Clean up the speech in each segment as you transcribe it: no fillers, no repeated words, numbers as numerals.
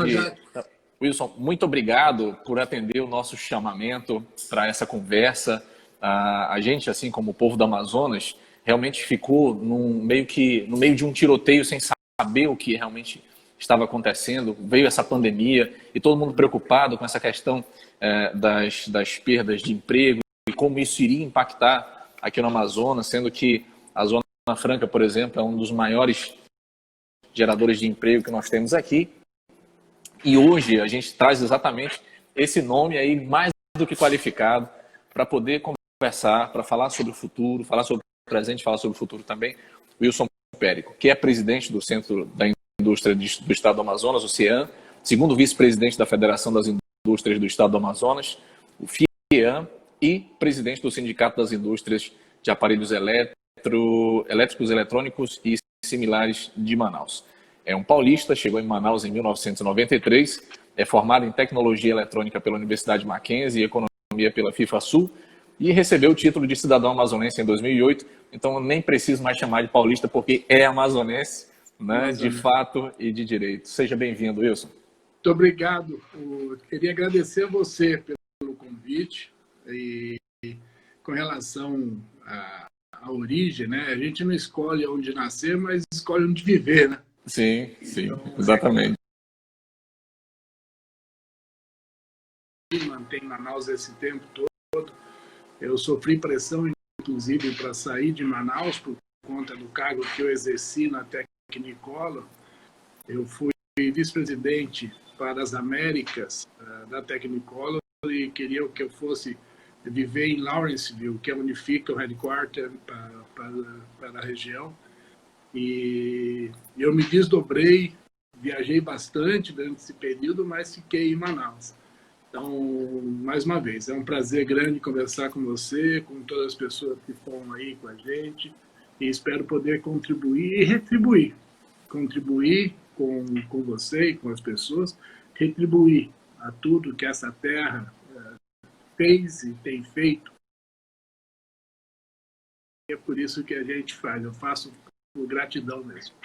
Fala, de... Jacques. Wilson, muito obrigado por atender o nosso chamamento para essa conversa. A gente, assim como o povo do Amazonas, realmente ficou no meio de um tiroteio sem saber o que realmente estava acontecendo. Veio essa pandemia e todo mundo preocupado com essa questão das perdas de emprego e como isso iria impactar aqui no Amazonas, sendo que a Zona Franca, por exemplo, é um dos maiores geradores de emprego que nós temos aqui. E hoje a gente traz exatamente esse nome aí mais do que qualificado para poder conversar, para falar sobre o futuro, falar sobre o presente, falar sobre o futuro também. Wilson Périco, que é presidente do Centro da Indústria do Estado do Amazonas, o CIAM, segundo vice-presidente da Federação das Indústrias do Estado do Amazonas, o FIAM, e presidente do Sindicato das Indústrias de Aparelhos Elétricos, Eletrônicos e Similares de Manaus. É um paulista, chegou em Manaus em 1993, é formado em Tecnologia Eletrônica pela Universidade Mackenzie e Economia pela FIFA-Sul e recebeu o título de cidadão amazonense em 2008. Então, eu nem preciso mais chamar de paulista porque é amazonense, né, de fato e de direito. Seja bem-vindo, Wilson. Muito obrigado. Eu queria agradecer a você pelo convite e com relação à origem, né? A gente não escolhe onde nascer, mas escolhe onde viver, né? Sim, então, exatamente. Mantém Manaus esse tempo todo. Eu sofri pressão, inclusive, para sair de Manaus por conta do cargo que eu exerci na Tecnicolor. Eu fui vice-presidente para as Américas da Tecnicolor e queria que eu fosse viver em Lawrenceville, que é onde fica o headquarter para a região. E eu me desdobrei, viajei bastante durante esse período, mas fiquei em Manaus. Então, mais uma vez, é um prazer grande conversar com você, com todas as pessoas que estão aí com a gente, e espero poder contribuir e retribuir. Contribuir com você e com as pessoas, retribuir a tudo que essa terra fez e tem feito. É por isso que a gente faz, eu faço por gratidão mesmo.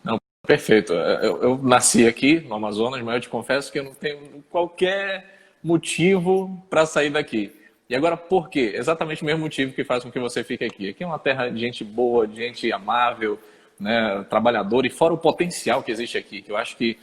Não, perfeito. Eu nasci aqui no Amazonas, mas eu te confesso que eu não tenho qualquer motivo para sair daqui. E agora, por quê? Exatamente o mesmo motivo que faz com que você fique aqui. Aqui é uma terra de gente boa, de gente amável, né, trabalhadora, e fora o potencial que existe aqui, que eu acho que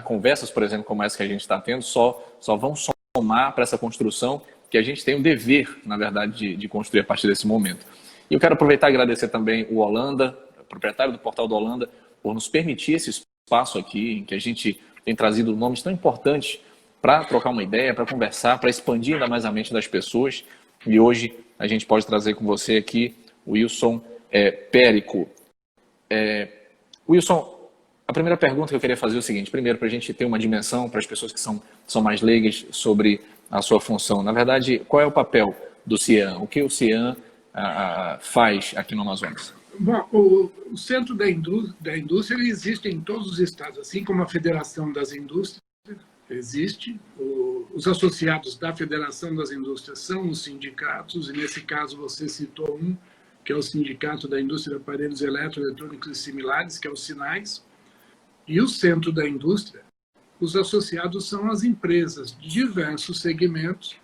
conversas, por exemplo, como essa que a gente está tendo, só vão somar para essa construção que a gente tem o dever, na verdade, de construir a partir desse momento. E eu quero aproveitar e agradecer também o Holanda, proprietário do Portal do Holanda, por nos permitir esse espaço aqui, em que a gente tem trazido nomes tão importantes para trocar uma ideia, para conversar, para expandir ainda mais a mente das pessoas. E hoje a gente pode trazer com você aqui o Wilson Périco. Wilson, a primeira pergunta que eu queria fazer é o seguinte: primeiro, para a gente ter uma dimensão, para as pessoas que são mais leigas sobre a sua função. Na verdade, qual é o papel do CIAM? O que o CIAM faz aqui no Amazonas? Bom, o Centro da Indústria ele existe em todos os estados, assim como a Federação das Indústrias existe. Os associados da Federação das Indústrias são os sindicatos, e nesse caso você citou um, que é o Sindicato da Indústria de Aparelhos Eletrônicos e Similares, que é o SINAIS, e o Centro da Indústria. Os associados são as empresas de diversos segmentos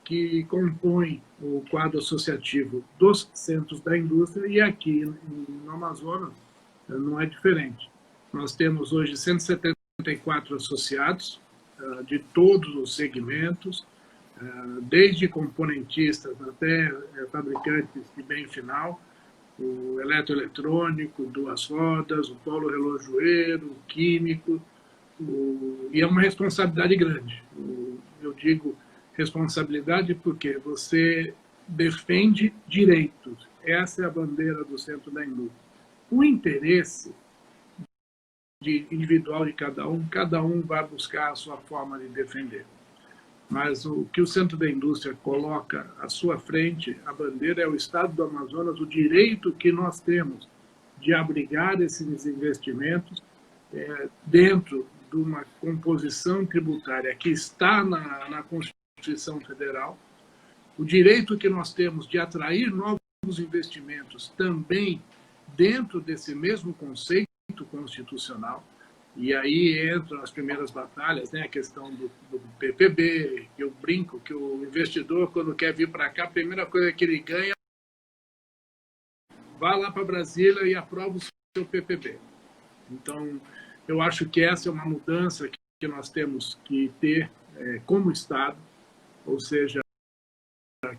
que compõem o quadro associativo dos centros da indústria, e aqui no Amazonas não é diferente. Nós temos hoje 174 associados de todos os segmentos, desde componentistas até fabricantes de bem final, o eletroeletrônico, duas rodas, o polo relojoeiro, o químico, e é uma responsabilidade grande. Eu digo responsabilidade porque você defende direitos. Essa é a bandeira do Centro da Indústria. O interesse individual de cada um vai buscar a sua forma de defender. Mas o que o Centro da Indústria coloca à sua frente, a bandeira é o Estado do Amazonas, o direito que nós temos de abrigar esses investimentos dentro de uma composição tributária que está na Constituição Federal, o direito que nós temos de atrair novos investimentos também dentro desse mesmo conceito constitucional, E aí entram as primeiras batalhas, né? A questão do PPB, que eu brinco que o investidor, quando quer vir para cá, a primeira coisa que ele ganha, vá lá para Brasília e aprova o seu PPB. Então, eu acho que essa é uma mudança que nós temos que ter como Estado, ou seja,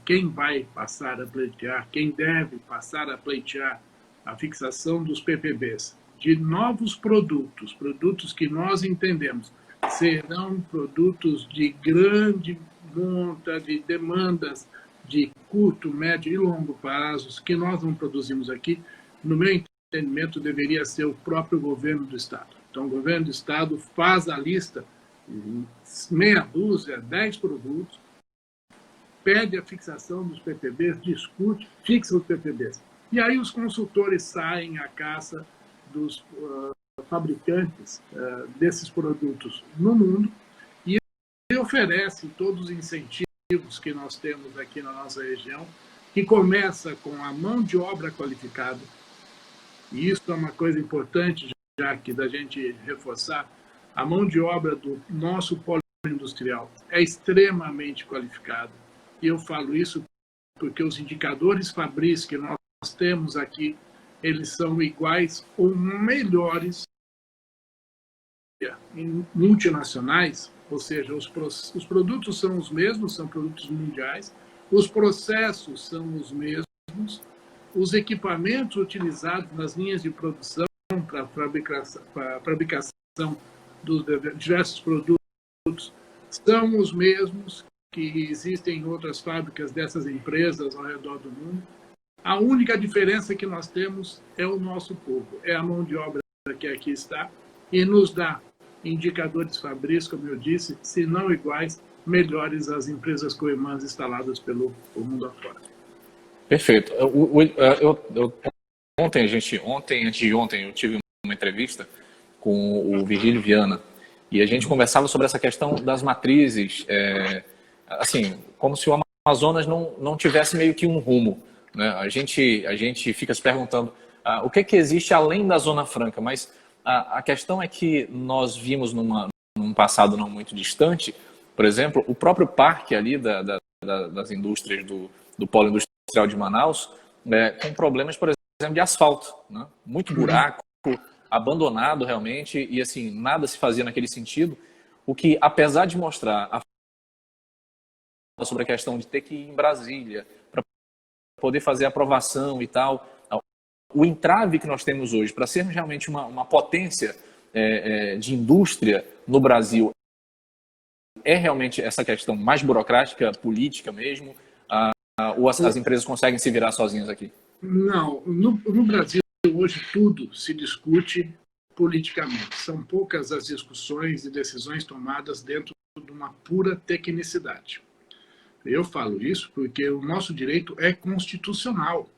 quem vai passar a pleitear, quem deve passar a pleitear a fixação dos PPBs de novos produtos, produtos que nós entendemos serão produtos de grande monta, de demandas de curto, médio e longo prazos, que nós não produzimos aqui, no meu entendimento, deveria ser o próprio governo do Estado. Então, o governo do Estado faz a lista, meia dúzia, 10 produtos, pede a fixação dos PPBs, discute, fixa os PPBs. E aí os consultores saem à caça dos fabricantes desses produtos no mundo e oferece todos os incentivos que nós temos aqui na nossa região, que começa com a mão de obra qualificada. E isso é uma coisa importante, já que da gente reforçar, a mão de obra do nosso polo industrial é extremamente qualificada. E eu falo isso porque os indicadores Fabris que nós temos aqui, eles são iguais ou melhores em multinacionais, ou seja, os produtos são os mesmos, são produtos mundiais, os processos são os mesmos, os equipamentos utilizados nas linhas de produção para a fabricação dos diversos produtos são os mesmos que existem em outras fábricas dessas empresas ao redor do mundo. A única diferença que nós temos é o nosso povo, é a mão de obra que aqui está e nos dá indicadores Fabris, como eu disse, se não iguais, melhores as empresas coirmãs instaladas pelo mundo afora. Perfeito. Ontem, antes de ontem, eu tive uma entrevista com o Virgílio Viana e a gente conversava sobre essa questão das matrizes, assim, como se o Amazonas não tivesse meio que um rumo, né? A gente fica se perguntando o que existe além da Zona Franca, mas a questão é que nós vimos num passado não muito distante, por exemplo, o próprio parque ali das indústrias do polo industrial de Manaus, com problemas, por exemplo, de asfalto, né? Muito buraco, abandonado realmente, e assim, nada se fazia naquele sentido, o que, apesar de mostrar sobre a questão de ter que ir em Brasília para poder fazer a aprovação e tal, o entrave que nós temos hoje para sermos realmente uma potência de indústria no Brasil é realmente essa questão mais burocrática, política mesmo, ou as empresas conseguem se virar sozinhas aqui? Não, no Brasil hoje tudo se discute politicamente. São poucas as discussões e decisões tomadas dentro de uma pura tecnicidade. Eu falo isso porque o nosso direito é constitucional.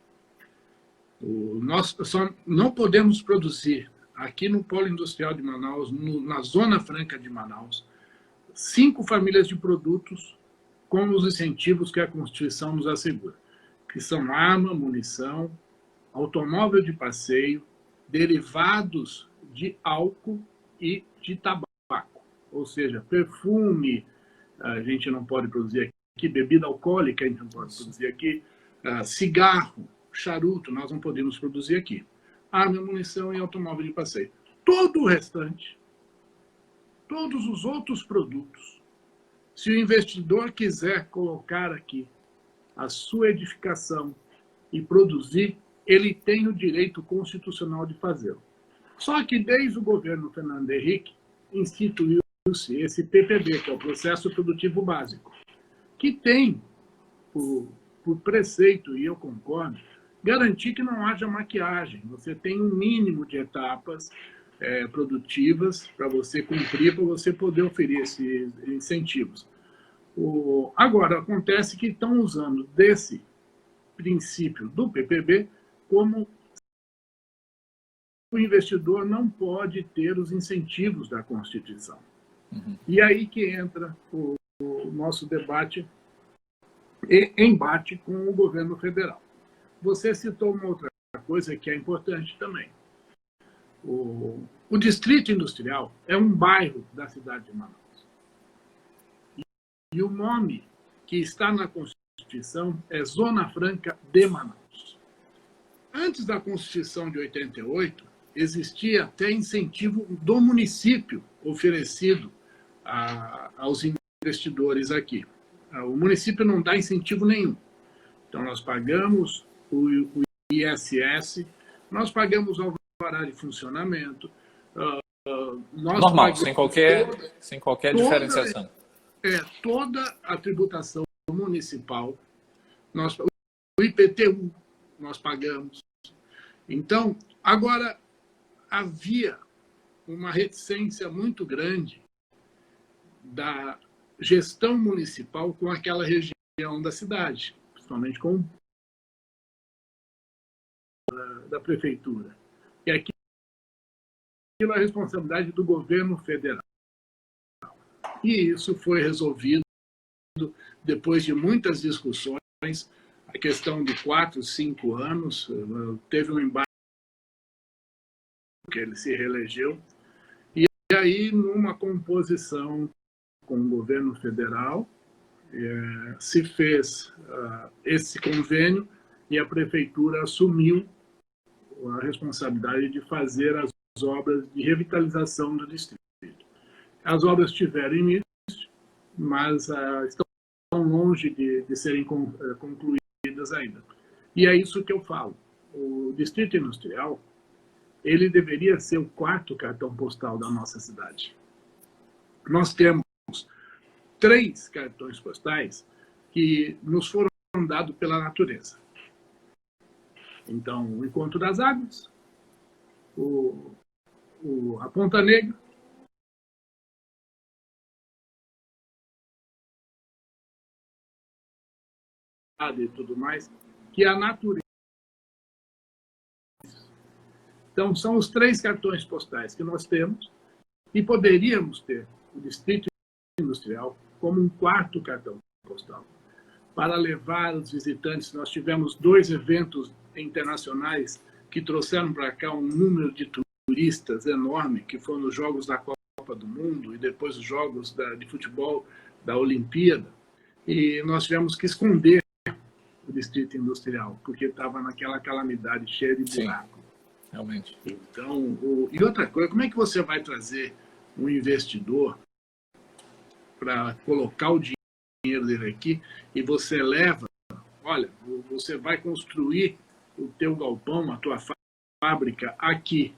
Nós só não podemos produzir aqui no Polo Industrial de Manaus, na Zona Franca de Manaus, 5 famílias de produtos com os incentivos que a Constituição nos assegura, que são arma, munição, automóvel de passeio, derivados de álcool e de tabaco. Ou seja, perfume, a gente não pode produzir aqui, bebida alcoólica a gente não pode produzir aqui, cigarro, charuto, nós não podemos produzir aqui. Arma, munição e automóvel de passeio. Todo o restante, todos os outros produtos, se o investidor quiser colocar aqui a sua edificação e produzir, ele tem o direito constitucional de fazê-lo. Só que desde o governo Fernando Henrique instituiu-se esse PPB, que é o Processo Produtivo Básico, que tem por preceito, e eu concordo, garantir que não haja maquiagem. Você tem um mínimo de etapas produtivas para você cumprir, para você poder oferecer esses incentivos. Agora, acontece que estão usando desse princípio do PPB como o investidor não pode ter os incentivos da Constituição. Uhum. E aí que entra o nosso debate e embate com o governo federal. Você citou uma outra coisa que é importante também. O Distrito Industrial é um bairro da cidade de Manaus. E o nome que está na Constituição é Zona Franca de Manaus. Antes da Constituição de 88, existia até incentivo do município oferecido aos investidores aqui. O município não dá incentivo nenhum. Então, nós pagamos o ISS, nós pagamos o alvará de funcionamento. Normal, sem qualquer diferenciação. Toda a tributação municipal, o IPTU, nós pagamos. Então, agora, havia uma reticência muito grande da gestão municipal com aquela região da cidade, principalmente com da prefeitura. E aquilo é a responsabilidade do governo federal. E isso foi resolvido depois de muitas discussões. A questão de 4, 5 anos, teve um embate que ele se reelegeu. E aí, numa composição com o governo federal, se fez esse convênio e a prefeitura assumiu a responsabilidade de fazer as obras de revitalização do distrito. As obras tiveram início, mas estão longe de serem concluídas ainda. E é isso que eu falo. O Distrito Industrial, ele deveria ser o 4º cartão postal da nossa cidade. Nós temos 3 cartões postais que nos foram dados pela natureza. Então, o Encontro das Águas, a Ponta Negra, e tudo mais, que é a natureza. Então, são os 3 cartões postais que nós temos e poderíamos ter o Distrito Industrial como um 4º cartão postal para levar os visitantes. Nós tivemos 2 eventos internacionais que trouxeram para cá um número de turistas enorme, que foram os Jogos da Copa do Mundo e depois os Jogos de futebol da Olimpíada. E nós tivemos que esconder o Distrito Industrial, porque estava naquela calamidade cheia de buraco. Sim, realmente. Então, e outra coisa, como é que você vai trazer um investidor para colocar o dinheiro dele aqui e você leva, olha, você vai construir o teu galpão, a tua fábrica aqui,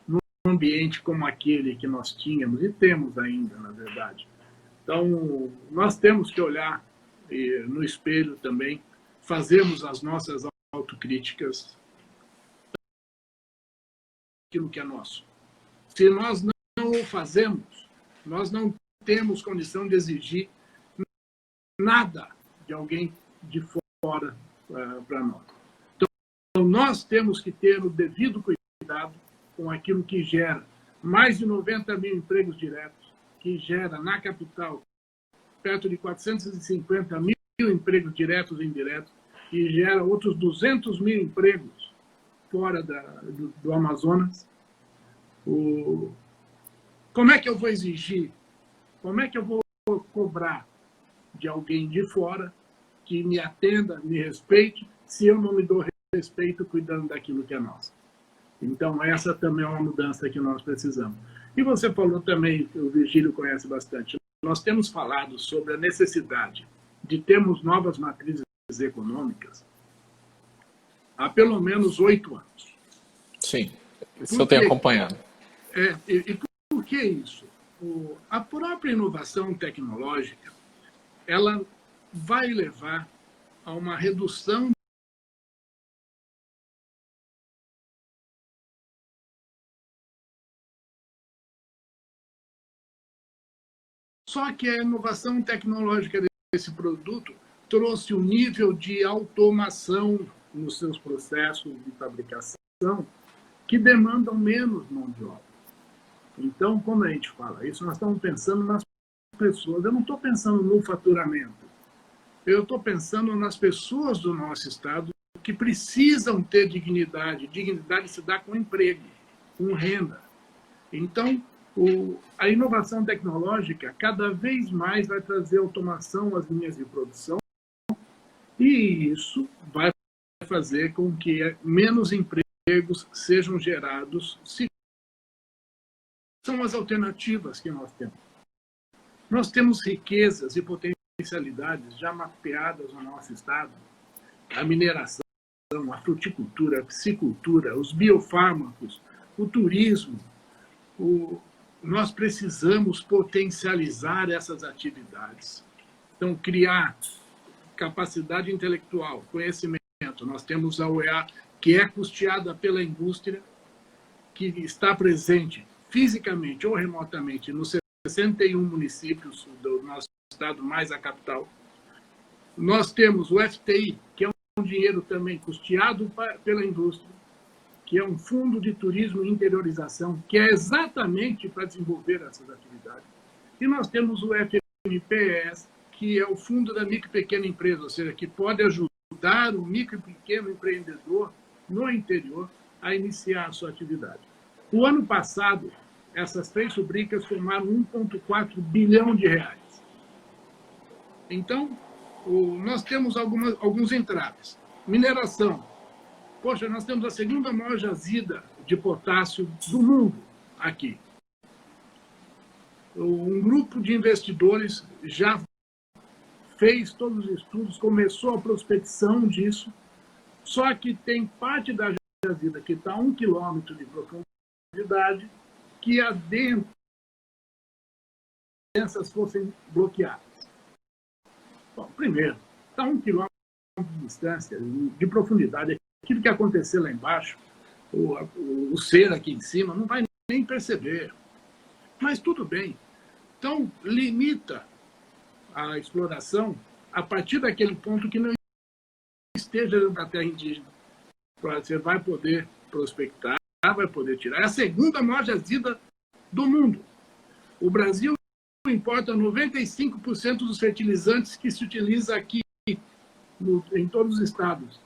num ambiente como aquele que nós tínhamos e temos ainda, na verdade. Então, nós temos que olhar no espelho também, fazermos as nossas autocríticas, aquilo que é nosso. Se nós não o fazemos, nós não temos condição de exigir nada de alguém de fora para nós. Então, nós temos que ter o devido cuidado com aquilo que gera mais de 90 mil empregos diretos, que gera na capital perto de 450 mil empregos diretos e indiretos, e gera outros 200 mil empregos fora do Amazonas. Como é que eu vou exigir? Como é que eu vou cobrar de alguém de fora que me atenda, me respeite, se eu não me dou respeito cuidando daquilo que é nosso? Então, essa também é uma mudança que nós precisamos. E você falou também, o Virgílio conhece bastante, nós temos falado sobre a necessidade de termos novas matrizes econômicas há pelo menos 8 anos. Sim, isso eu tenho acompanhado. E por que isso? A própria inovação tecnológica, ela vai levar a uma redução Só que a inovação tecnológica desse produto trouxe um nível de automação nos seus processos de fabricação que demandam menos mão de obra. Então, como a gente fala isso, nós estamos pensando nas pessoas. Eu não estou pensando no faturamento. Eu estou pensando nas pessoas do nosso estado que precisam ter dignidade. Dignidade se dá com emprego, com renda. Então, a inovação tecnológica cada vez mais vai trazer automação às linhas de produção e isso vai fazer com que menos empregos sejam gerados. São as alternativas que nós temos. Nós temos riquezas e potencialidades já mapeadas no nosso estado. A mineração, a fruticultura, a piscicultura, os biofármacos, o turismo. Nós precisamos potencializar essas atividades. Então, criar capacidade intelectual, conhecimento. Nós temos a UEA, que é custeada pela indústria, que está presente fisicamente ou remotamente nos 61 municípios do nosso estado, mais a capital. Nós temos o FTI, que é um dinheiro também custeado pela indústria, que é um fundo de turismo e interiorização, que é exatamente para desenvolver essas atividades. E nós temos o FMPS, que é o Fundo da Micro e Pequena Empresa, ou seja, que pode ajudar o micro e pequeno empreendedor no interior a iniciar a sua atividade. O ano passado, essas 3 rubricas formaram 1,4 bilhão de reais. Então, nós temos alguns entraves. Mineração. Poxa, nós temos a segunda maior jazida de potássio do mundo aqui. Um grupo de investidores já fez todos os estudos, começou a prospecção disso, só que tem parte da jazida que está a 1 quilômetro de profundidade que adentro essas fossem bloqueadas. Bom, primeiro, está a 1 quilômetro de distância, de profundidade. Aquilo que acontecer lá embaixo, o ser aqui em cima, não vai nem perceber. Mas tudo bem. Então, limita a exploração a partir daquele ponto que não esteja dentro da terra indígena. Você vai poder prospectar, vai poder tirar. É a segunda maior jazida do mundo. O Brasil importa 95% dos fertilizantes que se utiliza aqui em todos os estados.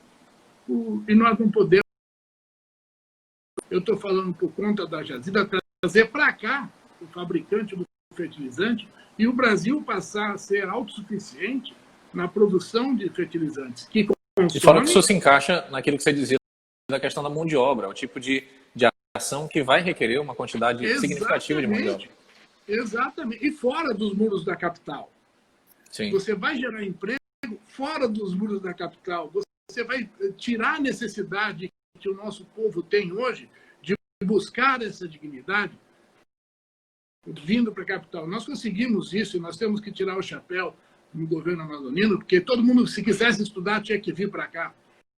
E nós não podemos, eu estou falando por conta da jazida, trazer para cá o fabricante do fertilizante e o Brasil passar a ser autossuficiente na produção de fertilizantes. Que E fora que isso se encaixa naquilo que você dizia da questão da mão de obra, o tipo de ação que vai requerer uma quantidade significativa de mão de obra. Exatamente. E fora dos muros da capital. Sim. Você vai gerar emprego fora dos muros da capital. Você vai tirar a necessidade que o nosso povo tem hoje de buscar essa dignidade vindo para a capital. Nós conseguimos isso e nós temos que tirar o chapéu no governo amazonino, porque todo mundo, se quisesse estudar, tinha que vir para cá.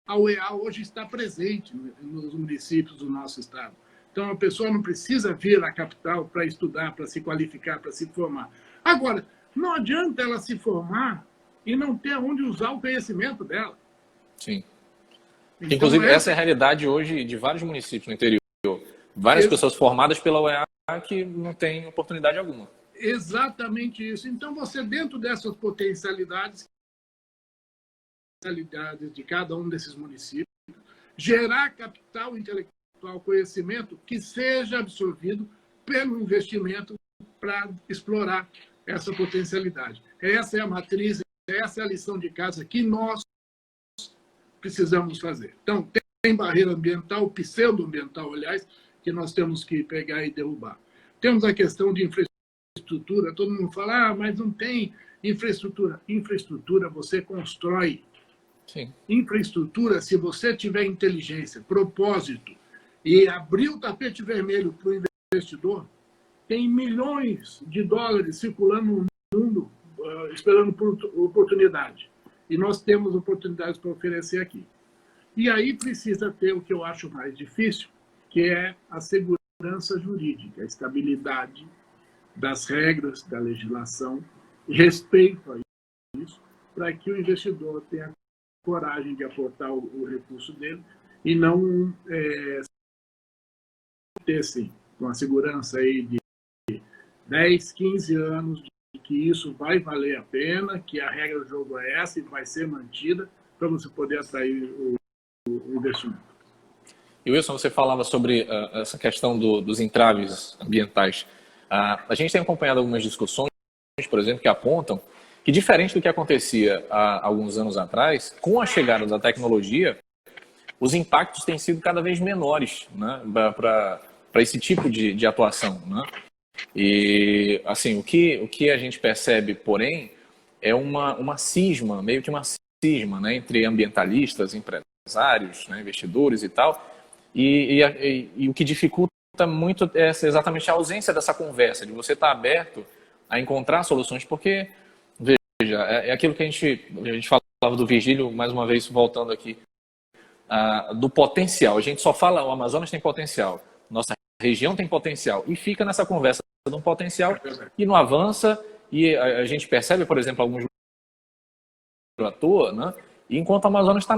A UEA hoje está presente nos municípios do nosso estado. Então, a pessoa não precisa vir à capital para estudar, para se qualificar, para se formar. Agora, não adianta ela se formar e não ter onde usar o conhecimento dela. Sim. Então, inclusive, essa é a realidade hoje de vários municípios no interior. Várias pessoas formadas pela UEA que não têm oportunidade alguma. Exatamente isso. Então, você, dentro dessas potencialidades de cada um desses municípios, gerar capital intelectual, conhecimento que seja absorvido pelo investimento para explorar essa potencialidade. Essa é a matriz, essa é a lição de casa que nós precisamos fazer. Então, tem barreira ambiental, pseudoambiental, aliás, que nós temos que pegar e derrubar. Temos a questão de infraestrutura. Todo mundo fala, mas não tem infraestrutura. Infraestrutura você constrói. Sim. Infraestrutura, se você tiver inteligência, propósito e abrir o tapete vermelho para o investidor, tem milhões de dólares circulando no mundo esperando por oportunidade. E nós temos oportunidades para oferecer aqui. E aí precisa ter o que eu acho mais difícil, que é a segurança jurídica, a estabilidade das regras, da legislação, respeito a isso, para que o investidor tenha coragem de aportar o recurso dele e não ter, assim, uma segurança aí de 10, 15 anos de que isso vai valer a pena, que a regra do jogo é essa e vai ser mantida para você poder atrair o investimento. E Wilson, você falava sobre essa questão dos entraves ambientais. A gente tem acompanhado algumas discussões, por exemplo, que apontam que, diferente do que acontecia há alguns anos atrás, com a chegada da tecnologia, os impactos têm sido cada vez menores, né, para esse tipo de atuação, né? E, assim, o que a gente percebe, porém, é uma cisma, meio que uma cisma, né, entre ambientalistas, empresários, né, investidores e tal, e o que dificulta muito é exatamente a ausência dessa conversa, de você estar aberto a encontrar soluções, porque, veja, é aquilo que a gente falava do Virgílio, mais uma vez, voltando aqui, do potencial. A gente só fala, o Amazonas tem potencial, nossa região tem potencial, e fica nessa conversa de um potencial e não avança, e a gente percebe, por exemplo, alguns à toa, né? E enquanto o Amazonas está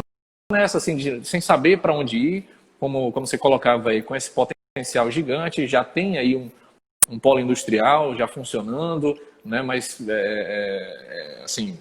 nessa, assim, sem saber para onde ir, como você colocava aí, com esse potencial gigante, já tem aí um polo industrial já funcionando, né? Mas, assim,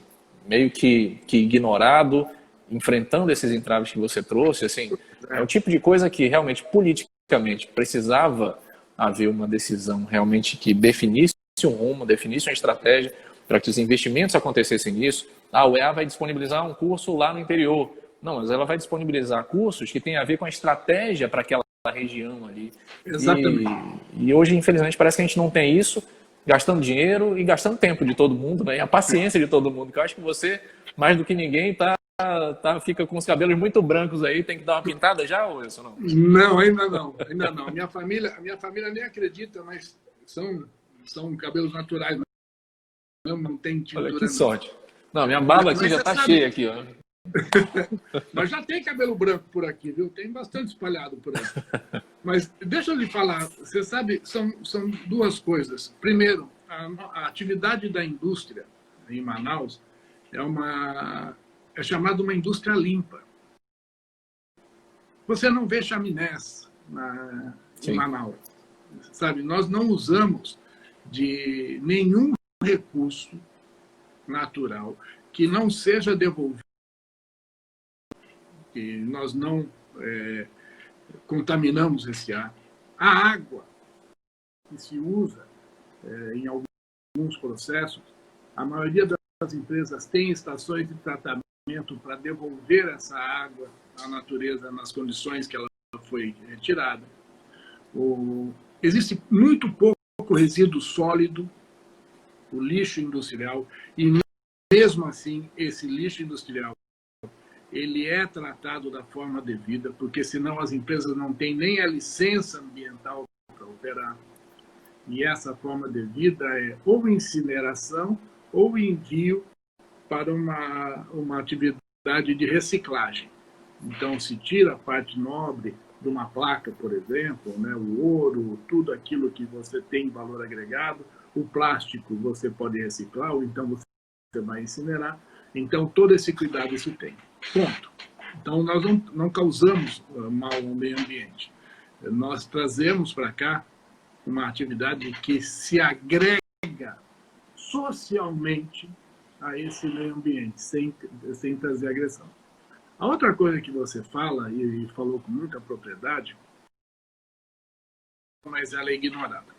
meio que ignorado, enfrentando esses entraves que você trouxe, assim, é o tipo de coisa que realmente, politicamente, precisava haver uma decisão realmente que definisse um rumo, definisse uma estratégia para que os investimentos acontecessem nisso. A UEA vai disponibilizar um curso lá no interior. Não, mas ela vai disponibilizar cursos que têm a ver com a estratégia para aquela região ali. Exatamente. E hoje, infelizmente, parece que a gente não tem isso, gastando dinheiro e gastando tempo de todo mundo, né? E a paciência de todo mundo, que eu acho que você, mais do que ninguém, fica com os cabelos muito brancos aí, tem que dar uma pintada já, ou isso não? Não, ainda não, ainda não. A minha família nem acredita, mas são cabelos naturais, não tem tintura. Olha que sorte. Não, minha barba aqui já está cheia aqui, ó. Mas já tem cabelo branco por aqui, viu? Tem bastante espalhado por aí. Mas deixa eu lhe falar, você sabe, são duas coisas. Primeiro, a atividade da indústria em Manaus é chamada uma indústria limpa. Você não vê chaminés em Manaus. Sabe, nós não usamos de nenhum recurso natural que não seja devolvido, que nós não contaminamos esse ar. A água que se usa em alguns processos, a maioria das empresas tem estações de tratamento para devolver essa água à natureza nas condições que ela foi retirada. Existe muito pouco resíduo sólido, o lixo industrial, e mesmo assim esse lixo industrial ele é tratado da forma devida, porque senão as empresas não têm nem a licença ambiental para operar. E essa forma devida é ou incineração ou envio para uma atividade de reciclagem. Então, se tira a parte nobre de uma placa, por exemplo, né, o ouro, tudo aquilo que você tem valor agregado, o plástico você pode reciclar, ou então você vai incinerar. Então, todo esse cuidado se tem. Ponto. Então, nós não causamos mal ao meio ambiente. Nós trazemos para cá uma atividade que se agrega socialmente a esse meio ambiente, sem trazer agressão. A outra coisa que você fala, e falou com muita propriedade, mas ela é ignorada.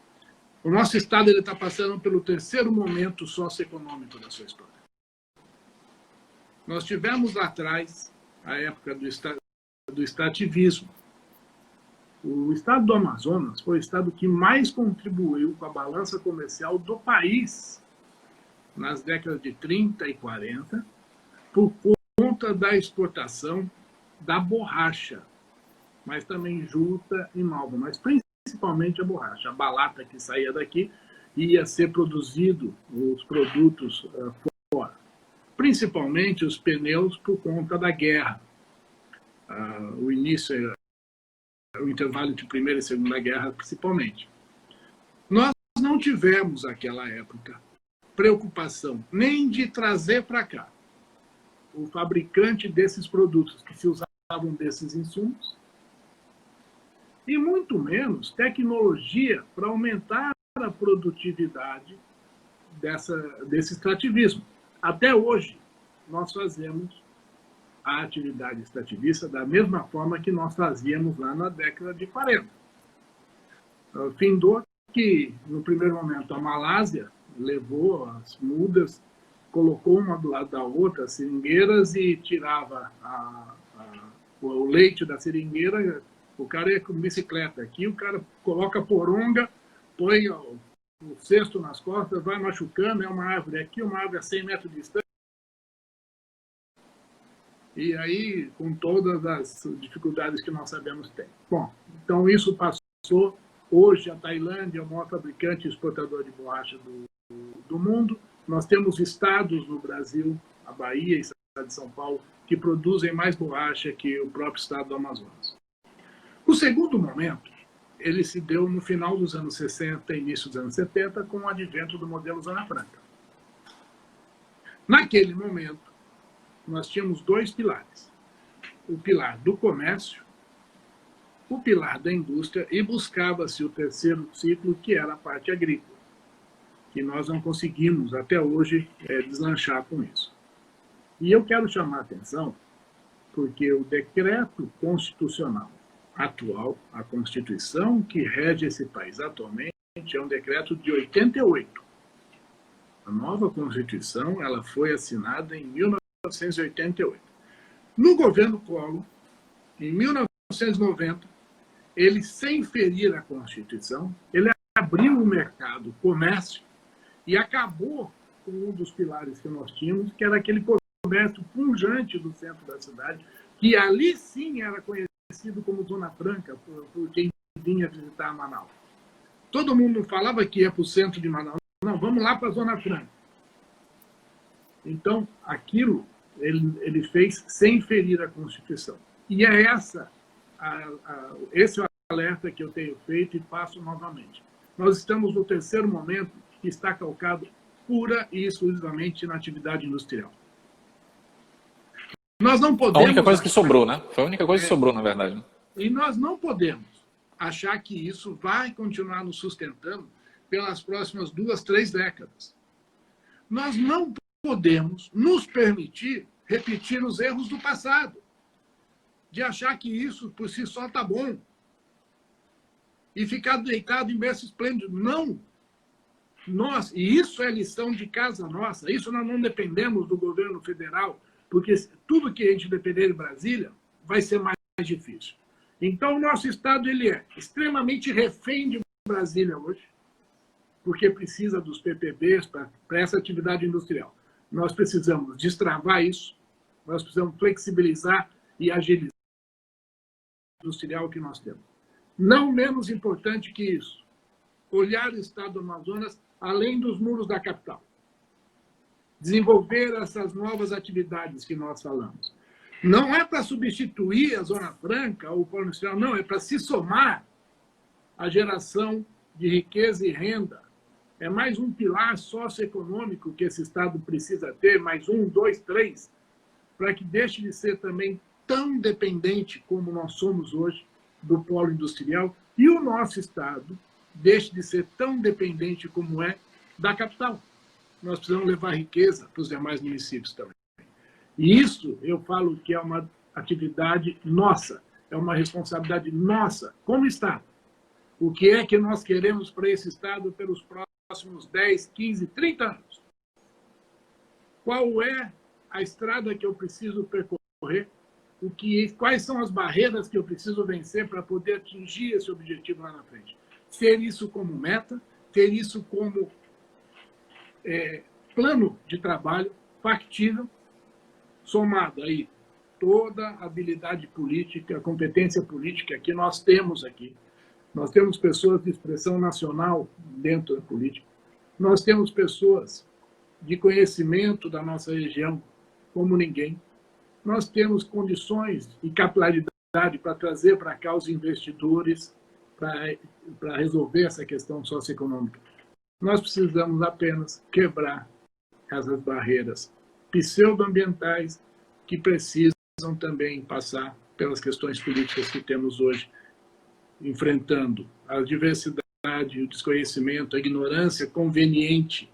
O nosso Estado está passando pelo terceiro momento socioeconômico da sua história. Nós tivemos lá atrás a época do extrativismo. O estado do Amazonas foi o estado que mais contribuiu com a balança comercial do país nas décadas de 30 e 40, por conta da exportação da borracha, mas também juta e malva, mas principalmente a borracha. A balata que saía daqui ia ser produzido os produtos fora, principalmente os pneus por conta da guerra. O início, o intervalo de Primeira e Segunda Guerra, principalmente. Nós não tivemos, naquela época, preocupação nem de trazer para cá o fabricante desses produtos que se usavam desses insumos, e muito menos tecnologia para aumentar a produtividade desse extrativismo. Até hoje, nós fazemos a atividade extrativista da mesma forma que nós fazíamos lá na década de 40. Findou que, no primeiro momento, a Malásia levou as mudas, colocou uma do lado da outra, as seringueiras, e tirava o leite da seringueira. O cara ia com bicicleta. Aqui o cara coloca poronga, põe o cesto nas costas, vai machucando, é uma árvore aqui, uma árvore a 100 metros de distância. E aí, com todas as dificuldades que nós sabemos tem. Bom, então isso passou. Hoje a Tailândia é o maior fabricante e exportador de borracha do mundo. Nós temos estados no Brasil, a Bahia e o estado de São Paulo, que produzem mais borracha que o próprio estado do Amazonas. O segundo momento, ele se deu no final dos anos 60 e início dos anos 70, com o advento do modelo Zona Franca. Naquele momento, nós tínhamos dois pilares. O pilar do comércio, o pilar da indústria, e buscava-se o terceiro ciclo, que era a parte agrícola, que nós não conseguimos, até hoje, deslanchar com isso. E eu quero chamar a atenção, porque o decreto constitucional atual, a Constituição que rege esse país atualmente, é um decreto de 88. A nova Constituição ela foi assinada em 1988. No governo Collor, em 1990, ele, sem ferir a Constituição, ele abriu o mercado, o comércio, e acabou com um dos pilares que nós tínhamos, que era aquele comércio pujante do centro da cidade, que ali sim era conhecido como Zona Franca, por quem vinha visitar Manaus. Todo mundo falava que ia para o centro de Manaus. Não, vamos lá para a Zona Franca. Então, aquilo ele fez sem ferir a Constituição. E é esse é o alerta que eu tenho feito e faço novamente. Nós estamos no terceiro momento que está calcado pura e exclusivamente na atividade industrial. Nós não podemos... A única coisa que sobrou, né? Foi a única coisa que sobrou, na verdade. E nós não podemos achar que isso vai continuar nos sustentando pelas próximas 2, 3 décadas. Nós não podemos nos permitir repetir os erros do passado, de achar que isso por si só está bom e ficar deitado em berço esplêndido. Não! E isso é lição de casa nossa. Isso nós não dependemos do governo federal, porque tudo que a gente depender de Brasília vai ser mais difícil. Então, o nosso Estado ele é extremamente refém de Brasília hoje, porque precisa dos PPBs para essa atividade industrial. Nós precisamos destravar isso, nós precisamos flexibilizar e agilizar o industrial que nós temos. Não menos importante que isso, olhar o estado do Amazonas além dos muros da capital. Desenvolver essas novas atividades que nós falamos. Não é para substituir a Zona Franca ou o polo industrial, não, é para se somar à geração de riqueza e renda. É mais um pilar socioeconômico que esse Estado precisa ter, mais 1, 2, 3, para que deixe de ser também tão dependente como nós somos hoje do polo industrial e o nosso Estado deixe de ser tão dependente como é da capital. Nós precisamos levar riqueza para os demais municípios também. E isso, eu falo que é uma atividade nossa, é uma responsabilidade nossa, como Estado. O que é que nós queremos para esse Estado pelos próximos 10, 15, 30 anos? Qual é a estrada que eu preciso percorrer? Quais são as barreiras que eu preciso vencer para poder atingir esse objetivo lá na frente? Ter isso como meta, ter isso como plano de trabalho factível, somado aí toda a habilidade política, a competência política que nós temos aqui. Nós temos pessoas de expressão nacional dentro da política. Nós temos pessoas de conhecimento da nossa região como ninguém. Nós temos condições e capilaridade para trazer para cá os investidores para resolver essa questão socioeconômica. Nós precisamos apenas quebrar essas barreiras pseudoambientais que precisam também passar pelas questões políticas que temos hoje, enfrentando a diversidade, o desconhecimento, a ignorância conveniente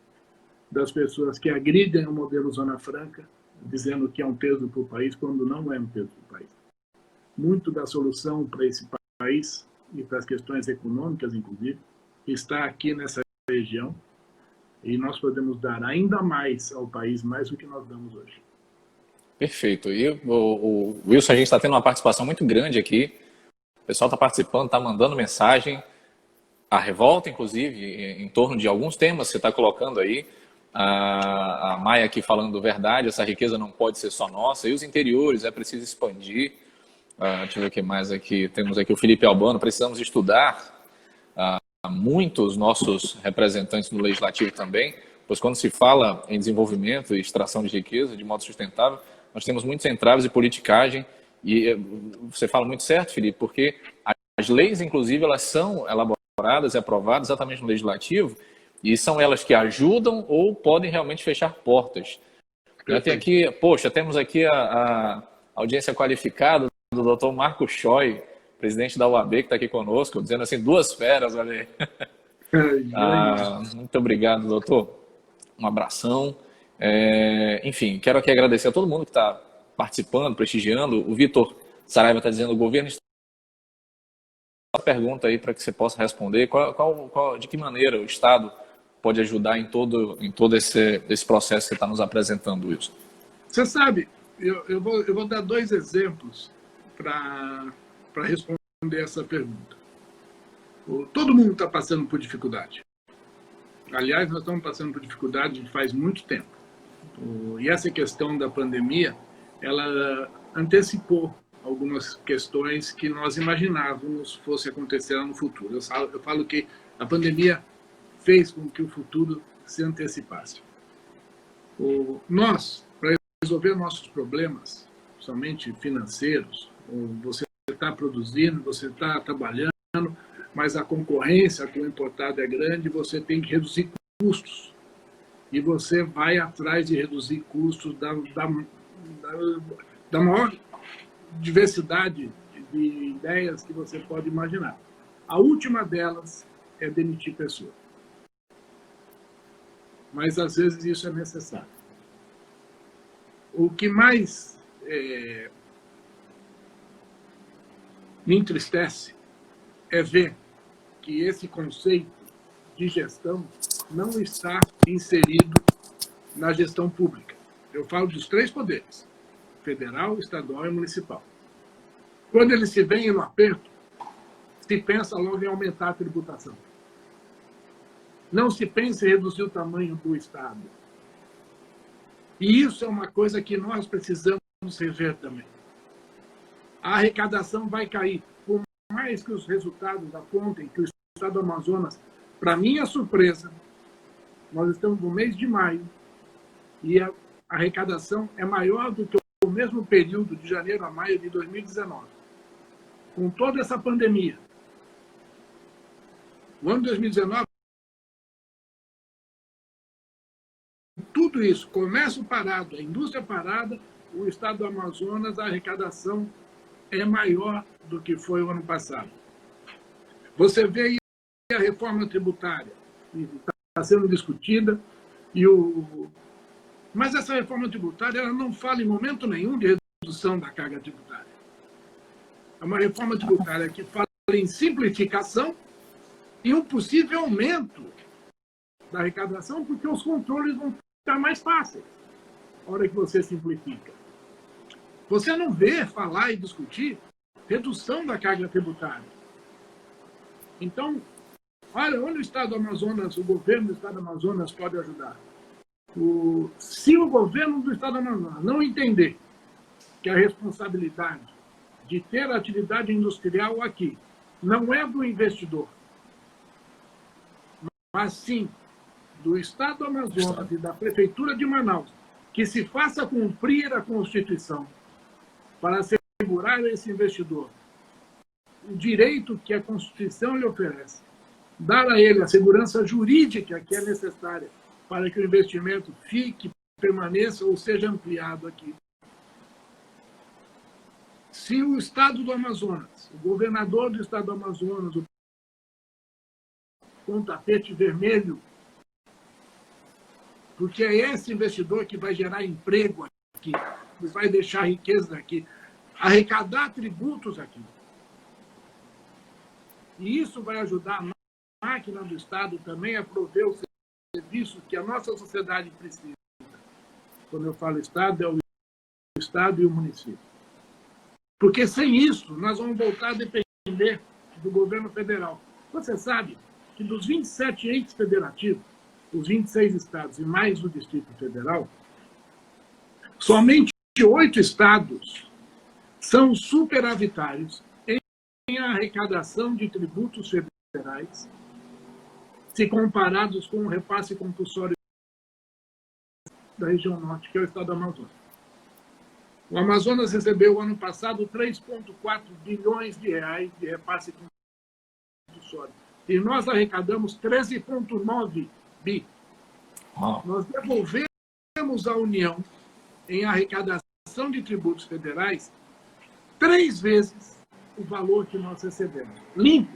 das pessoas que agridem o modelo Zona Franca, dizendo que é um peso para o país, quando não é um peso para o país. Muito da solução para esse país e para as questões econômicas, inclusive, está aqui nessa região, e nós podemos dar ainda mais ao país, mais do que nós damos hoje. Perfeito. E o Wilson, a gente está tendo uma participação muito grande aqui. O pessoal está participando, está mandando mensagem. A revolta, inclusive, em torno de alguns temas que você está colocando aí. A Maia aqui falando verdade, essa riqueza não pode ser só nossa. E os interiores, é preciso expandir. Deixa eu ver o que mais aqui. Temos aqui o Felipe Albano. Precisamos estudar muito os nossos representantes no Legislativo também, pois quando se fala em desenvolvimento e extração de riqueza de modo sustentável, nós temos muitos entraves e politicagem. E você fala muito certo, Felipe, porque as leis, inclusive, elas são elaboradas e aprovadas exatamente no Legislativo, e são elas que ajudam ou podem realmente fechar portas. Tem aqui, temos aqui a audiência qualificada do Dr. Marco Choi, presidente da UAB, que está aqui conosco, dizendo assim, 2 feras, olha aí. Muito obrigado, doutor. Um abração. Enfim, quero aqui agradecer a todo mundo que está participando, prestigiando. O Vitor Saraiva está dizendo, o governo está... Uma pergunta aí para que você possa responder. De que maneira o Estado pode ajudar em todo esse processo que você está nos apresentando, Wilson? Você sabe, eu vou dar 2 exemplos para responder essa pergunta. Todo mundo está passando por dificuldade. Aliás, nós estamos passando por dificuldade faz muito tempo. E essa questão da pandemia, ela antecipou algumas questões que nós imaginávamos fosse acontecer no futuro. Eu falo que a pandemia fez com que o futuro se antecipasse. Nós, para resolver nossos problemas, somente financeiros, você está produzindo, você está trabalhando, mas a concorrência com o importado é grande, você tem que reduzir custos. E você vai atrás de reduzir custos da maior diversidade de ideias que você pode imaginar. A última delas é demitir pessoas. Mas, às vezes, isso é necessário. O que mais me entristece é ver que esse conceito de gestão não está inserido na gestão pública. Eu falo dos 3 poderes, federal, estadual e municipal. Quando eles se veem no aperto, se pensa logo em aumentar a tributação. Não se pensa em reduzir o tamanho do Estado. E isso é uma coisa que nós precisamos rever também. A arrecadação vai cair. Por mais que os resultados apontem que o Estado do Amazonas, para minha surpresa, nós estamos no mês de maio e a arrecadação é maior do que o mesmo período de janeiro a maio de 2019. Com toda essa pandemia. O ano de 2019, tudo isso, comércio parado, a indústria parada, o Estado do Amazonas, a arrecadação é maior do que foi o ano passado. Você vê aí a reforma tributária, que está sendo discutida, mas essa reforma tributária ela não fala em momento nenhum de redução da carga tributária. É uma reforma tributária que fala em simplificação e um possível aumento da arrecadação, porque os controles vão ficar mais fáceis na hora que você simplifica. Você não vê falar e discutir redução da carga tributária. Então, olha, onde o Estado do Amazonas, o governo do Estado do Amazonas pode ajudar? Se o governo do Estado do Amazonas não entender que a responsabilidade de ter atividade industrial aqui não é do investidor, mas sim do Estado do Amazonas e da Prefeitura de Manaus, que se faça cumprir a Constituição para assegurar a esse investidor o direito que a Constituição lhe oferece, dar a ele a segurança jurídica que é necessária para que o investimento fique, permaneça ou seja ampliado aqui. Se o Estado do Amazonas, o governador do Estado do Amazonas, com o tapete vermelho, porque é esse investidor que vai gerar emprego aqui, vai deixar riqueza aqui, arrecadar tributos aqui. E isso vai ajudar a máquina do Estado também a prover os serviços que a nossa sociedade precisa. Quando eu falo Estado, é o Estado e o município. Porque sem isso, nós vamos voltar a depender do governo federal. Você sabe que dos 27 entes federativos, os 26 estados e mais o Distrito Federal, somente 8 estados são superavitários em arrecadação de tributos federais, se comparados com o repasse compulsório da região norte, que é o estado do Amazonas. O Amazonas recebeu, ano passado, 3,4 bilhões de reais de repasse compulsório. E nós arrecadamos 13,9 bi. Nós devolvemos à União, em arrecadação de tributos federais, 3 vezes o valor que nós recebemos. Limpo.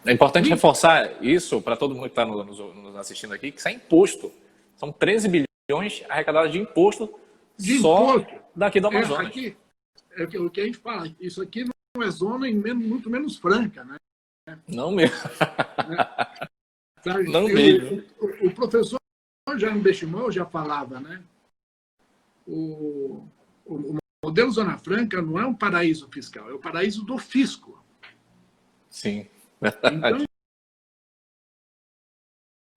É importante reforçar isso para todo mundo que está nos assistindo aqui, que isso é imposto. São 13 bilhões arrecadados de imposto só daqui do Amazonas. É o que a gente fala, isso aqui não é zona muito menos franca, né? Não mesmo. Sabe? Não mesmo. O professor Jaime Benchimol já falava, né? O modelo Zona Franca não é um paraíso fiscal, é o paraíso do fisco. Sim. Então, o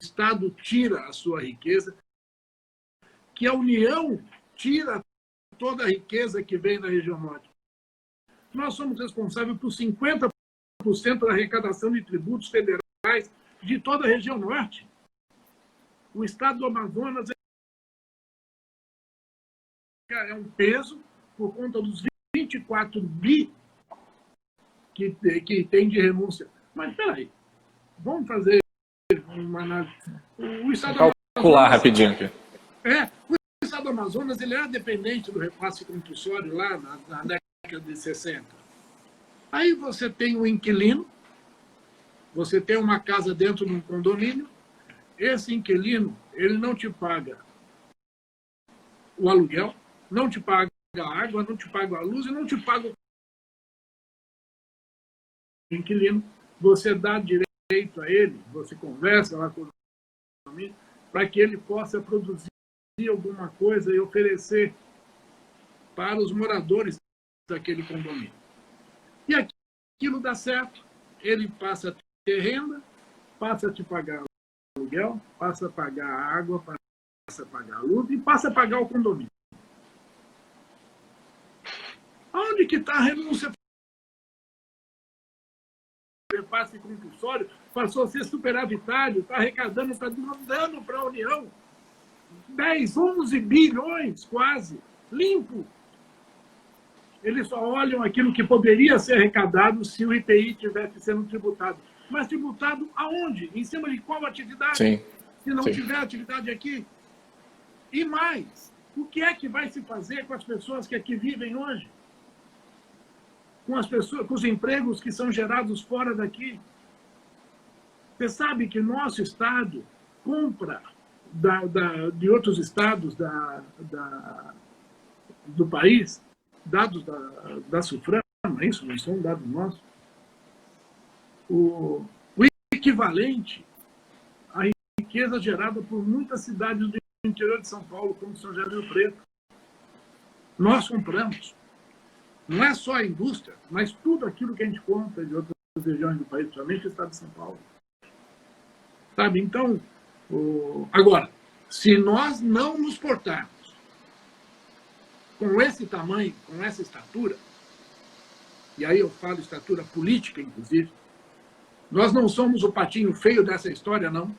Estado tira a sua riqueza, que a União tira toda a riqueza que vem da região norte. Nós somos responsáveis por 50% da arrecadação de tributos federais de toda a região norte. O estado do Amazonas é um peso por conta dos 24 bi que tem de renúncia. Mas, peraí, vamos fazer uma análise. O estado Vou calcular rapidinho aqui. O estado do Amazonas ele era dependente do repasse compulsório lá na década de 60. Aí você tem um inquilino, você tem uma casa dentro de um condomínio, esse inquilino, ele não te paga o aluguel, não te paga a água, não te paga a luz e não te paga o inquilino. Você dá direito a ele, você conversa lá com o condomínio, para que ele possa produzir alguma coisa e oferecer para os moradores daquele condomínio. E aquilo dá certo, ele passa a ter renda, passa a te pagar o aluguel, passa a pagar a água, passa a pagar a luz e passa a pagar o condomínio. Onde que está a renúncia? Repasse compulsório passou a ser superavitário, está arrecadando, está mandando para a União 10, 11 bilhões quase, limpo. Eles só olham aquilo que poderia ser arrecadado se o IPI tivesse sendo tributado. Mas tributado aonde? Em cima de qual atividade? Sim. Se não tiver atividade aqui. E mais, o que é que vai se fazer com as pessoas que aqui vivem hoje? Com as pessoas, com os empregos que são gerados fora daqui? Você sabe que nosso estado compra de outros estados do país, dados da SUFRAM, isso não são dados nossos, o equivalente à riqueza gerada por muitas cidades do interior de São Paulo, como São José do Rio Preto. Nós compramos. Não é só a indústria, mas tudo aquilo que a gente compra de outras regiões do país, principalmente o estado de São Paulo. Sabe? Então, agora, se nós não nos portarmos com esse tamanho, com essa estatura, e aí eu falo estatura política, inclusive, nós não somos o patinho feio dessa história, não.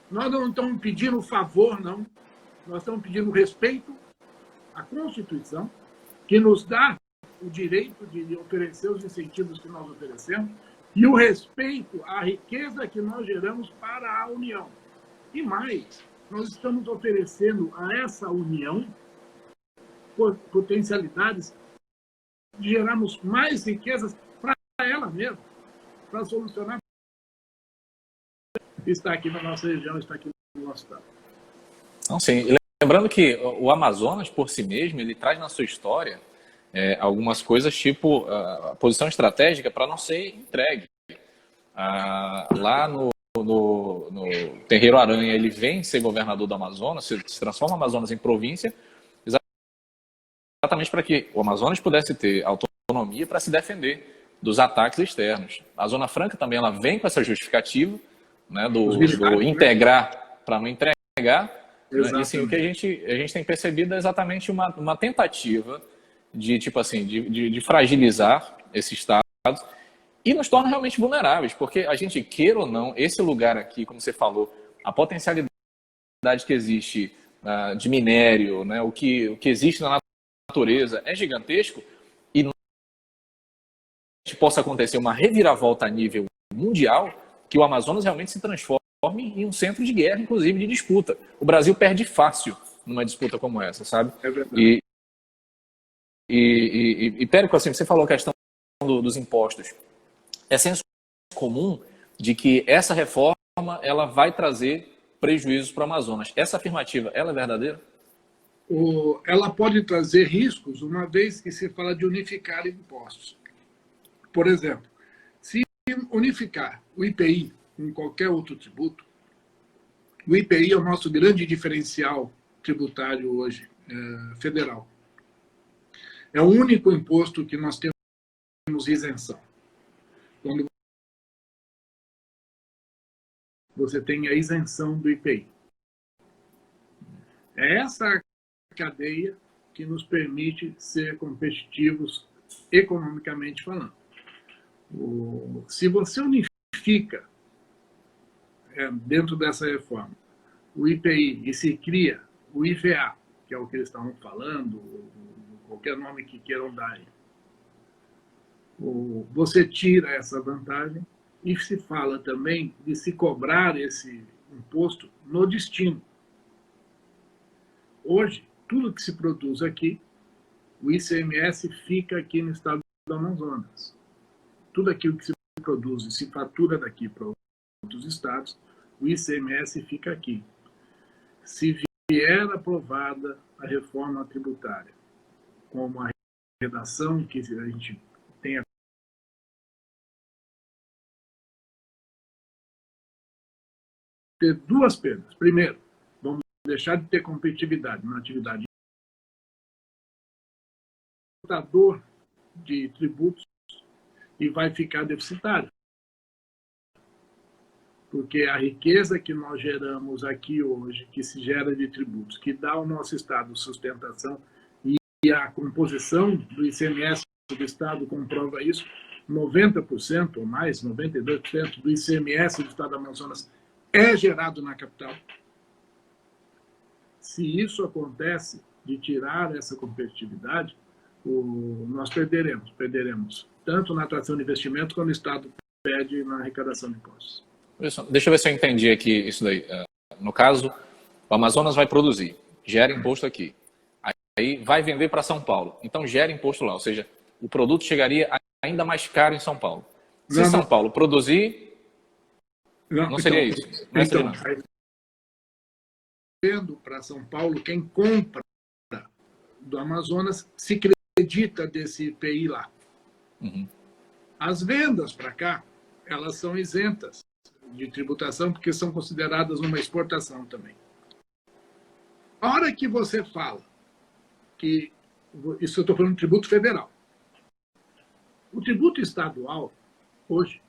Nós não estamos pedindo favor, não. Nós estamos pedindo respeito à Constituição, que nos dá o direito de oferecer os incentivos que nós oferecemos e o respeito à riqueza que nós geramos para a União. E mais, nós estamos oferecendo a essa União potencialidades de gerarmos mais riquezas para ela mesma, para solucionar. Está aqui na nossa região, está aqui no nosso estado. Então, sim. lembrando que o Amazonas, por si mesmo, ele traz na sua história algumas coisas tipo a posição estratégica para não ser entregue. Lá no Terreiro Aranha, ele vem ser governador do Amazonas, se transforma o Amazonas em província, exatamente para que o Amazonas pudesse ter autonomia para se defender dos ataques externos. A Zona Franca também ela vem com essa justificativa, né, do integrar para não entregar. Né, e assim, o que a gente tem percebido é exatamente uma tentativa de, tipo assim, de fragilizar esse Estado e nos torna realmente vulneráveis, porque a gente, queira ou não, esse lugar aqui, como você falou, a potencialidade que existe de minério, né, o que existe na natureza é gigantesco e não possa acontecer uma reviravolta a nível mundial que o Amazonas realmente se transforme em um centro de guerra, inclusive de disputa. O Brasil perde fácil numa disputa como essa, sabe? É verdade. Périco, assim, você falou a questão dos impostos. É senso comum de que essa reforma ela vai trazer prejuízos para o Amazonas. Essa afirmativa, ela é verdadeira? Ela pode trazer riscos, uma vez que se fala de unificar impostos. Por exemplo, se unificar o IPI com qualquer outro tributo, o IPI é o nosso grande diferencial tributário hoje, federal. É o único imposto que nós temos isenção. Quando você tem a isenção do IPI. É essa cadeia que nos permite ser competitivos economicamente falando. Se você unifica dentro dessa reforma o IPI e se cria o IVA, que é o que eles estavam falando, qualquer nome que queiram dar, você tira essa vantagem e se fala também de se cobrar esse imposto no destino. Hoje, tudo que se produz aqui, o ICMS fica aqui no estado do Amazonas. Tudo aquilo que se produz e se fatura daqui para outros estados, o ICMS fica aqui. Se vier aprovada a reforma tributária, como a redação que a gente tem a ter duas penas. Primeiro, vamos deixar de ter competitividade na atividade de tributos e vai ficar deficitário. Porque a riqueza que nós geramos aqui hoje, que se gera de tributos, que dá ao nosso Estado sustentação, e a composição do ICMS do Estado comprova isso, 90% ou mais, 92% do ICMS do Estado do Amazonas é gerado na capital. Se isso acontece, de tirar essa competitividade, nós perderemos tanto na atração de investimentos quanto o Estado perde na arrecadação de impostos. Deixa eu ver se eu entendi aqui isso daí. No caso, o Amazonas vai produzir, gera imposto aqui, aí vai vender para São Paulo, então gera imposto lá, ou seja, o produto chegaria ainda mais caro em São Paulo. Se São Paulo produzir, não seria isso. Não então, vendo para São Paulo, quem compra do Amazonas se acredita desse IPI lá. Uhum. As vendas para cá, elas são isentas de tributação, porque são consideradas uma exportação também. A hora que você fala que, isso eu estou falando de tributo federal, o tributo estadual, hoje,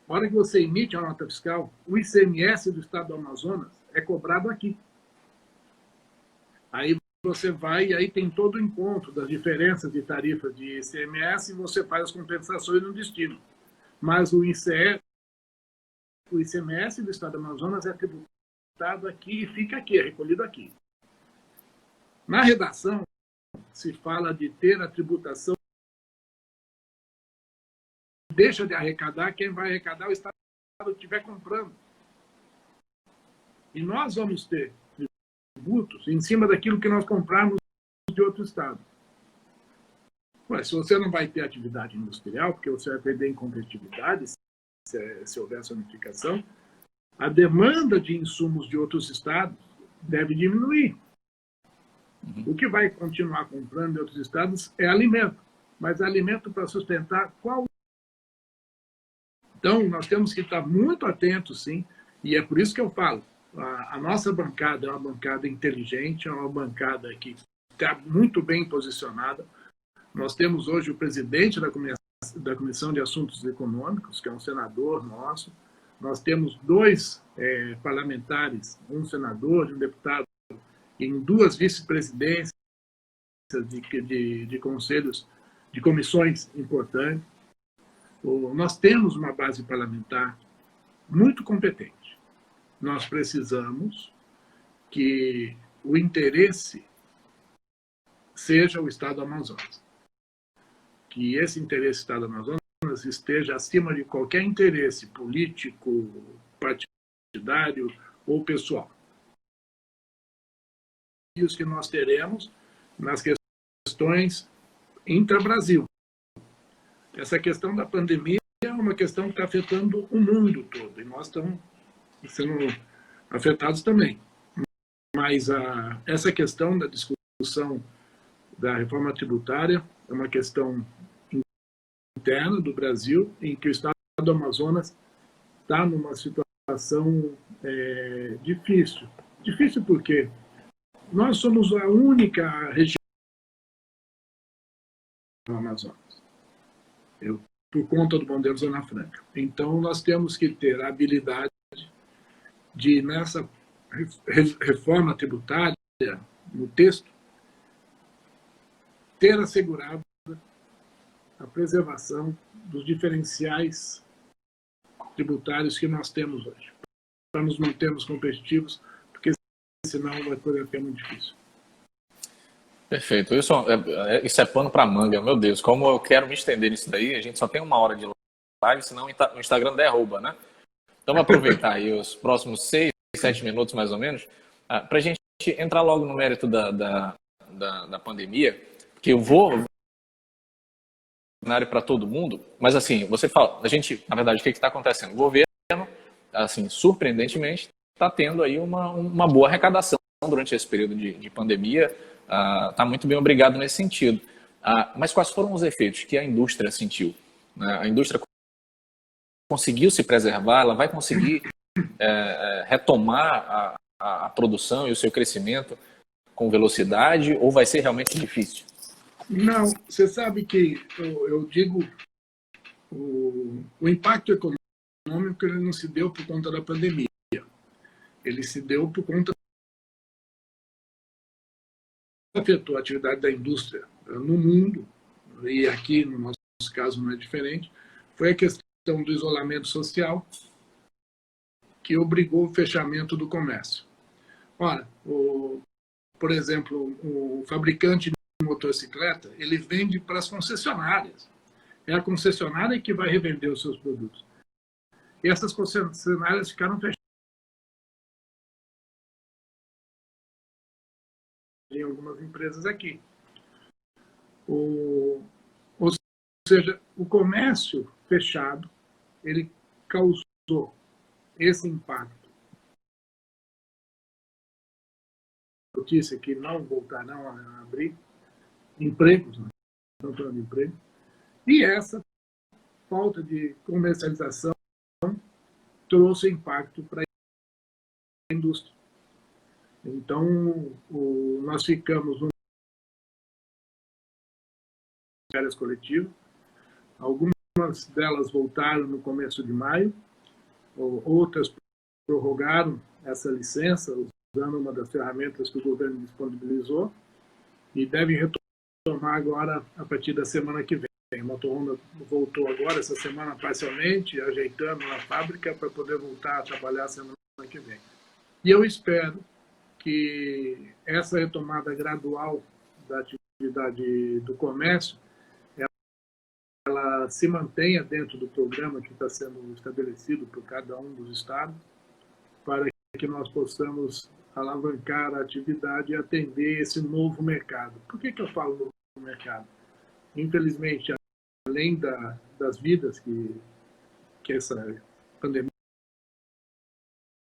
a hora que você emite a nota fiscal, o ICMS do estado do Amazonas é cobrado aqui. Aí você vai e aí tem todo o encontro das diferenças de tarifas de ICMS e você faz as compensações no destino. Mas o ICMS do estado do Amazonas é tributado aqui e fica aqui, é recolhido aqui. Na redação, se fala de ter a tributação, deixa de arrecadar, quem vai arrecadar é o estado que estiver comprando. E nós vamos ter tributos em cima daquilo que nós comprarmos de outro estado. Mas se você não vai ter atividade industrial, porque você vai perder em competitividade, se houver essa unificação, a demanda de insumos de outros estados deve diminuir. O que vai continuar comprando em outros estados é alimento, mas alimento para sustentar qual. Então, nós temos que estar muito atentos, sim, e é por isso que eu falo, a nossa bancada é uma bancada inteligente, é uma bancada que está muito bem posicionada. Nós temos hoje o presidente da Comissão de Assuntos Econômicos, que é um senador nosso. Nós temos dois parlamentares, um senador e um deputado, em duas vice-presidências de conselhos, de comissões importantes. Nós temos uma base parlamentar muito competente. Nós precisamos que o interesse seja o Estado do Amazonas. Que esse interesse do Estado do Amazonas esteja acima de qualquer interesse político, partidário ou pessoal. E os que nós teremos nas questões intra-Brasil. Essa questão da pandemia é uma questão que está afetando o mundo todo, e nós estamos sendo afetados também. Mas essa questão da discussão da reforma tributária é uma questão interna do Brasil, em que o Estado do Amazonas está numa situação difícil. Difícil porque nós somos a única região do Amazonas, por conta do modelo Zona Franca. Então, nós temos que ter a habilidade de, nessa reforma tributária, no texto, ter assegurado a preservação dos diferenciais tributários que nós temos hoje, para nos mantermos competitivos, porque senão a coisa fica muito difícil. Perfeito. Isso é pano para manga, meu Deus. Como eu quero me estender nisso daí, a gente só tem 1 hora de live, senão o Instagram derruba, né? Então, vou aproveitar aí os próximos 6, 7 minutos, mais ou menos, para a gente entrar logo no mérito da pandemia, porque eu vou para todo mundo, mas assim, você fala, a gente, na verdade, o que está acontecendo? O governo, assim, surpreendentemente, está tendo aí uma boa arrecadação durante esse período de pandemia. Está muito bem, obrigado nesse sentido. Mas quais foram os efeitos que a indústria sentiu? A indústria conseguiu se preservar, ela vai conseguir retomar a produção e o seu crescimento com velocidade, ou vai ser realmente difícil? Não, você sabe que eu digo o impacto econômico ele não se deu por conta da pandemia, ele se deu por conta afetou a atividade da indústria no mundo, e aqui no nosso caso não é diferente, foi a questão do isolamento social que obrigou o fechamento do comércio. Ora, por exemplo, o fabricante de motocicleta, ele vende para as concessionárias. É a concessionária que vai revender os seus produtos. E essas concessionárias ficaram fechadas em algumas empresas aqui. Ou seja, o comércio fechado, ele causou esse impacto. Notícia que não voltarão a abrir empregos, não falando de emprego, e essa falta de comercialização trouxe impacto para a indústria. Então, nós ficamos em férias coletivas, algumas delas voltaram no começo de maio, outras prorrogaram essa licença, usando uma das ferramentas que o governo disponibilizou, e devem retomar agora a partir da semana que vem. A Moto Honda voltou agora, essa semana, parcialmente, ajeitando a fábrica para poder voltar a trabalhar semana que vem. E eu espero que essa retomada gradual da atividade do comércio ela se mantenha dentro do programa que está sendo estabelecido por cada um dos estados, para que nós possamos alavancar a atividade e atender esse novo mercado. Por que eu falo novo mercado? Infelizmente, além das vidas que essa pandemia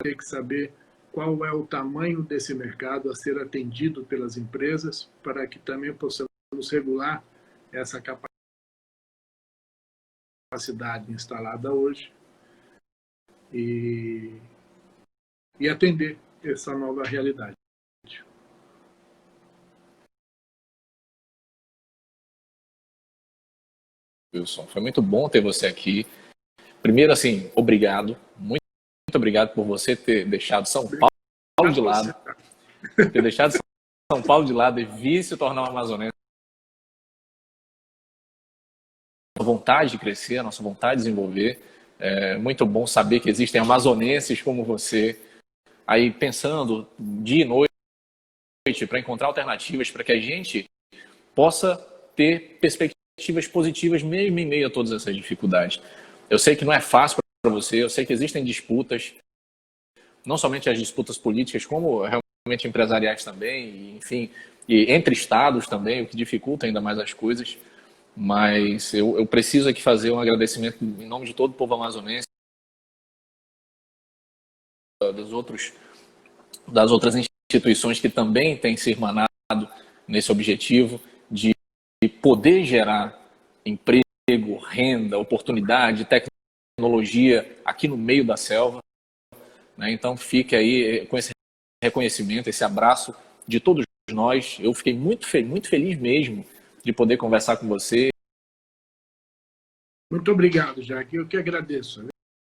tem que saber qual é o tamanho desse mercado a ser atendido pelas empresas, para que também possamos regular essa capacidade instalada hoje e atender essa nova realidade. Wilson, foi muito bom ter você aqui. Primeiro, assim, obrigado, muito obrigado por você ter deixado São Paulo de lado, ter deixado São Paulo de lado e vir se tornar um amazonense. A vontade de crescer, a nossa vontade de desenvolver. É muito bom saber que existem amazonenses como você, aí pensando dia e noite para encontrar alternativas para que a gente possa ter perspectivas positivas mesmo em meio a todas essas dificuldades. Eu sei que não é fácil para você, eu sei que existem disputas, não somente as disputas políticas, como realmente empresariais também, e, enfim, e entre estados também, o que dificulta ainda mais as coisas. Mas eu preciso aqui fazer um agradecimento em nome de todo o povo amazonense, das outras instituições que também têm se irmanado nesse objetivo de poder gerar emprego, renda, oportunidade, tecnologia aqui no meio da selva. Então fique aí com esse reconhecimento, esse abraço de todos nós. Eu fiquei muito feliz mesmo de poder conversar com você. Muito obrigado, Jaque. Eu que agradeço.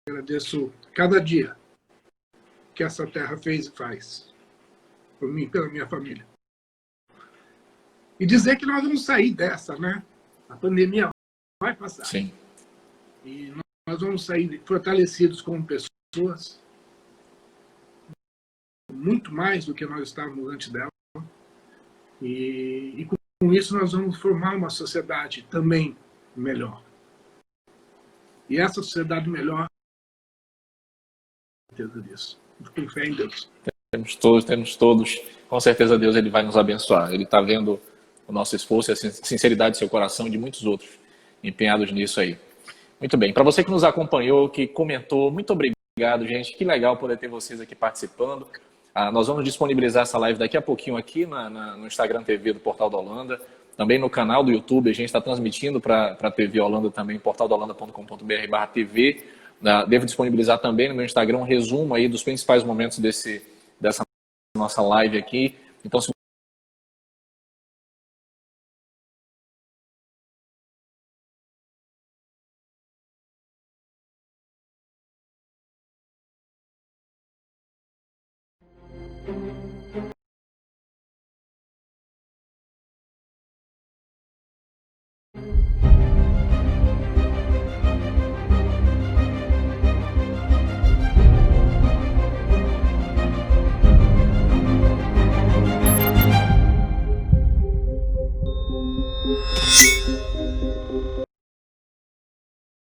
Agradeço cada dia que essa terra fez e faz por mim e pela minha família. E dizer que nós vamos sair dessa, né? A pandemia vai passar. Sim. E nós vamos sair fortalecidos como pessoas, muito mais do que nós estávamos antes dela. E com isso nós vamos formar uma sociedade também melhor. E essa sociedade melhor, certeza disso. Tenho fé em Deus. Temos todos. Com certeza Deus ele vai nos abençoar. Ele está vendo o nosso esforço e a sinceridade do seu coração e de muitos outros empenhados nisso aí. Muito bem. Para você que nos acompanhou, que comentou, muito obrigado, gente. Que legal poder ter vocês aqui participando. Nós vamos disponibilizar essa live daqui a pouquinho aqui no Instagram TV do Portal da Holanda. Também no canal do YouTube, a gente está transmitindo para a TV Holanda também, portaldaholanda.com.br/TV. Devo disponibilizar também no meu Instagram um resumo aí dos principais momentos dessa nossa live aqui. Então, se